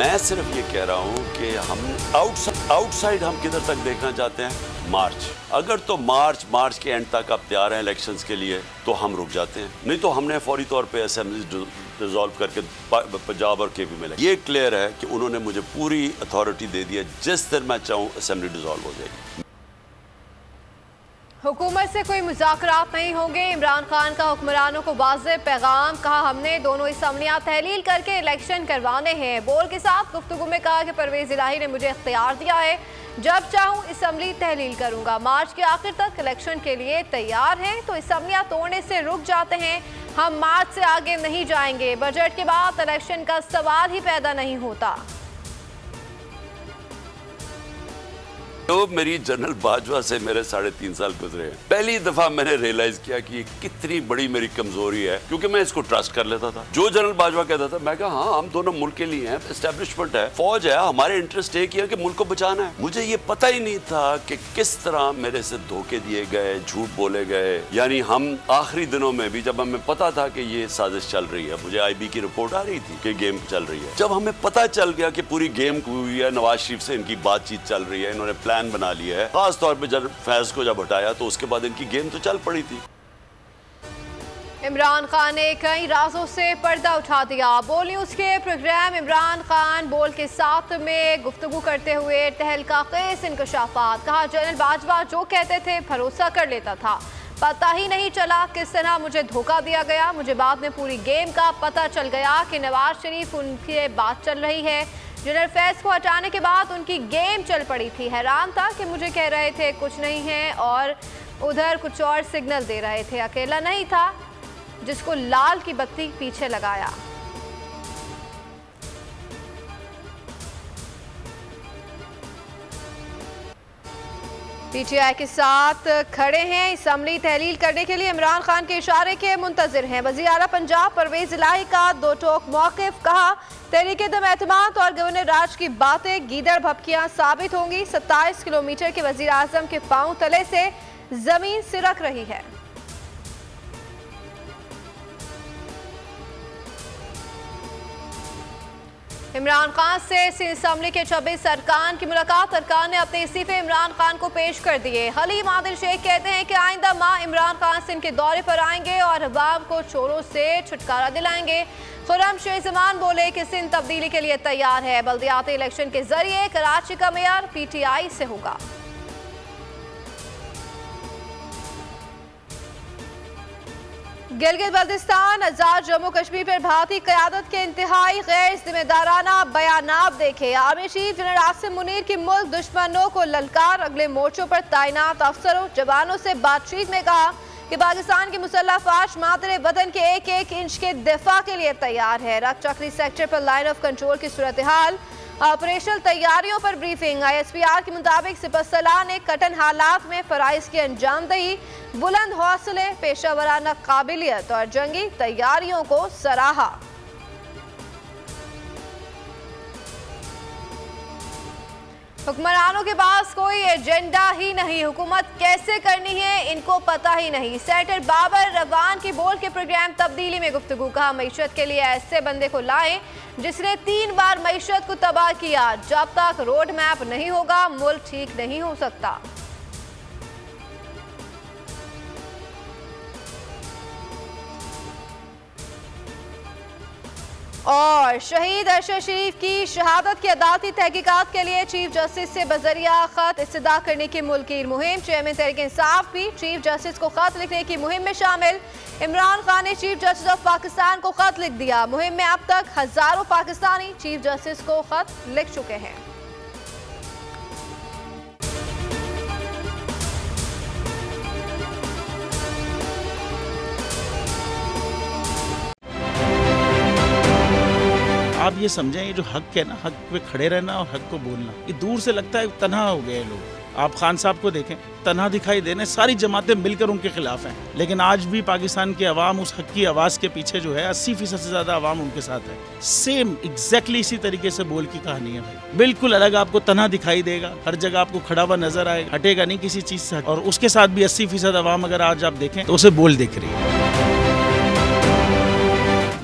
मैं सिर्फ ये कह रहा हूँ कि हम आउटसाइड हम किधर तक देखना चाहते हैं? मार्च। अगर तो मार्च के एंड तक आप तैयार हैं इलेक्शंस के लिए तो हम रुक जाते हैं, नहीं तो हमने फौरी तौर पे असेंबली डिसॉल्व करके पंजाब और केपी में लगे। ये क्लियर है कि उन्होंने मुझे पूरी अथॉरिटी दे दी है, जिस दिन मैं चाहूँ असेंबली डिसॉल्व हो जाएगी। हुकूमत से कोई मुज़ाकरात नहीं होंगे, इमरान खान का हुक्मरानों को वाज़ेह पैगाम। कहा हमने दोनों असम्बलियाँ तहलील करके इलेक्शन करवाने हैं। बोल के साथ गुफ्तगू में कहा कि परवेज़ इलाही ने मुझे इख्तियार दिया है, जब चाहूँ असम्बली तहलील करूँगा। मार्च के आखिर तक इलेक्शन के लिए तैयार हैं तो असम्बलियाँ तोड़ने से रुक जाते हैं। हम मार्च से आगे नहीं जाएंगे। बजट के बाद इलेक्शन का सवाल ही पैदा नहीं होता। तो मेरी जनरल बाजवा से मेरे 3.5 साल गुजरे हैं। पहली दफा मैंने रियलाइज किया कि ये कितनी बड़ी मेरी कमजोरी है, क्योंकि मैं इसको ट्रस्ट कर लेता था। जो जनरल बाजवा कहता था मैं कहा हाँ हम दोनों मुल्क के लिए हैं, एस्टेब्लिशमेंट है, फौज है, हमारे इंटरेस्ट एक ही है कि मुल्क को बचाना है। मुझे ये पता ही नहीं था कि किस तरह मेरे से धोखे दिए गए, झूठ बोले गए। यानी हम आखिरी दिनों में भी जब हमें पता था कि ये साजिश चल रही है, मुझे IB की रिपोर्ट आ रही थी कि गेम चल रही है, जब हमें पता चल गया कि पूरी गेम हुई है, नवाज शरीफ से इनकी बातचीत चल रही है, इन्होंने प्लान बना लिया है, खास तौर पे जब फैज को जब हटाया तो उसके बाद इनकी गेम तो चल पड़ी थी। इमरान खान ने कई राजों से पर्दा उठा दिया। बोल न्यूज़ के प्रोग्राम इमरान खान बोल के साथ में गुफ्तगू करते हुए तहलका खेज इंकशाफात। कहा जनरल बाजवा जो कहते थे भरोसा कर लेता था, पता ही नहीं चला किस तरह मुझे धोखा दिया गया। मुझे बाद में पूरी गेम का पता चल गया कि नवाज शरीफ उनकी बात चल रही है। जनरल फैज को हटाने के बाद उनकी गेम चल पड़ी थी। हैरान था कि मुझे कह रहे थे कुछ नहीं है और उधर कुछ और सिग्नल दे रहे थे। अकेला नहीं था जिसको लाल की बत्ती पीछे लगाया। PTI के साथ खड़े हैं, असम्बली तहलील करने के लिए इमरान खान के इशारे के मुंतजिर हैं। वज़ीर आला पंजाब परवेज़ इलाही का दो टोक मौक़िफ़। कहा तहरीक दम एतमाद और गवर्नर राज की बातें गीदड़ भपकियां साबित होंगी। 27 किलोमीटर के वज़ीर आज़म के पांव तले से जमीन सिरक रही है। इमरान खान से असम्बली के 26 अरकान की मुलाकात। अरकान ने अपने इस्तीफे इमरान खान को पेश कर दिए। हलीम आदिल शेख कहते हैं कि आइंदा माह इमरान खान सिंध के दौरे पर आएंगे और अवाम को चोरों से छुटकारा दिलाएंगे। खुर्रम शेख जमान बोले कि सिंध तब्दीली के लिए तैयार है। बल्दियाती इलेक्शन के जरिए कराची का मेयर PTI से होगा। गिलगित बल्तिस्तान आजाद जम्मू कश्मीर पर भारतीय क़यादत के इंतहाई गैर जिम्मेदाराना बयानात देखे। Army chief general Asim Munir की मुल्क दुश्मनों को ललकार। अगले मोर्चों पर तैनात अफसरों जवानों से बातचीत में कहा कि पाकिस्तान की मुसल्लह फौज मादरे वतन के एक एक इंच के दिफा के लिए तैयार है। रक चक्री सेक्टर पर लाइन ऑफ कंट्रोल की सूरत हाल, ऑपरेशनल तैयारियों पर ब्रीफिंग। ISPR के मुताबिक सिपहसलाह ने कठिन हालात में फराइज की अंजामदही, बुलंद हौसले, पेशा वराना काबिलियत और जंगी तैयारियों को सराहा। हुक्मरानों के पास कोई एजेंडा ही नहीं, हुकूमत कैसे करनी है इनको पता ही नहीं। सेनेटर बाबर रवान की बोल के प्रोग्राम तब्दीली में गुफ्तगू। कहा मईशत के लिए ऐसे बंदे को लाएं जिसने 3 बार मईशत को तबाह किया। जब तक रोड मैप नहीं होगा मुल्क ठीक नहीं हो सकता। और शहीद अरशद शरीफ की शहादत की अदालती तहकीकात के लिए चीफ जस्टिस से बजरिया खत इस्तदा करने की मुल्की मुहिम। चेयरमैन तहरीक इंसाफ भी चीफ जस्टिस को खत लिखने की मुहिम में शामिल। इमरान खान ने चीफ जस्टिस ऑफ पाकिस्तान को खत लिख दिया। मुहिम में अब तक हजारों पाकिस्तानी चीफ जस्टिस को खत लिख चुके हैं। आप ये समझें, ये जो हक है ना, हक पे खड़े रहना और हक को बोलना, ये दूर से लगता है तन्हा हो गए लोग। आप खान साहब को देखें, तन्हा दिखाई देने, सारी जमातें मिलकर उनके खिलाफ हैं, लेकिन आज भी पाकिस्तान की आवाम उस हक की आवाज़ के पीछे जो है 80% से ज़्यादा आवाम उनके साथ है। सेम एग्जैक्टली इसी तरीके से बोल की कहानी है भाई, बिल्कुल अलग आपको तन्हा दिखाई देगा, हर जगह आपको खड़ा हुआ नजर आएगा, हटेगा नहीं किसी चीज़ से। और उसके साथ भी 80% आवाम अगर आज आप देखें तो उसे बोल दिख रही है।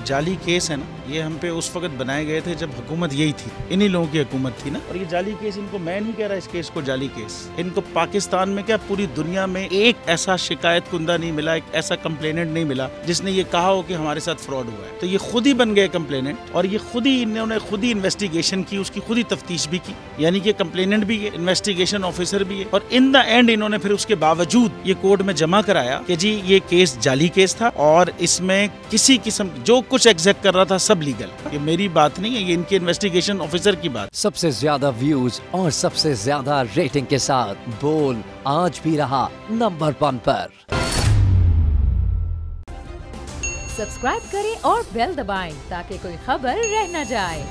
जाली केस है ना, ये हम पे उस वक्त बनाए गए थे जब हुकूमत यही थी, इन्हीं लोगों की हुकूमत थी ना। और ये जाली केस, इनको मैं नहीं कह रहा इस केस को जाली केस, इनको पाकिस्तान में क्या पूरी दुनिया में एक ऐसा शिकायत कुंदा नहीं मिला, एक ऐसा कंप्लेनेंट नहीं मिला जिसने ये कहा हो कि हमारे साथ फ्रॉड हुआ है। तो ये खुद ही बन गए कंप्लेनेंट और ये खुद ही इन्होंने खुद ही इन्वेस्टिगेशन की, उसकी खुद ही तफ्तीश भी की, यानी कि कंप्लेनेंट भी है, इन्वेस्टिगेशन ऑफिसर भी है। और इन द एंड इन्होंने फिर उसके बावजूद ये कोर्ट में जमा कराया कि जी ये केस जाली केस था और इसमें किसी किस्म जो कुछ एग्जैक्ट कर रहा था सब लीगल। ये मेरी बात नहीं है, ये इनके इन्वेस्टिगेशन ऑफिसर की बात। सबसे ज्यादा व्यूज और सबसे ज्यादा रेटिंग के साथ बोल आज भी रहा नंबर 1 पर। सब्सक्राइब करें और बेल दबाएं ताकि कोई खबर रह न जाए।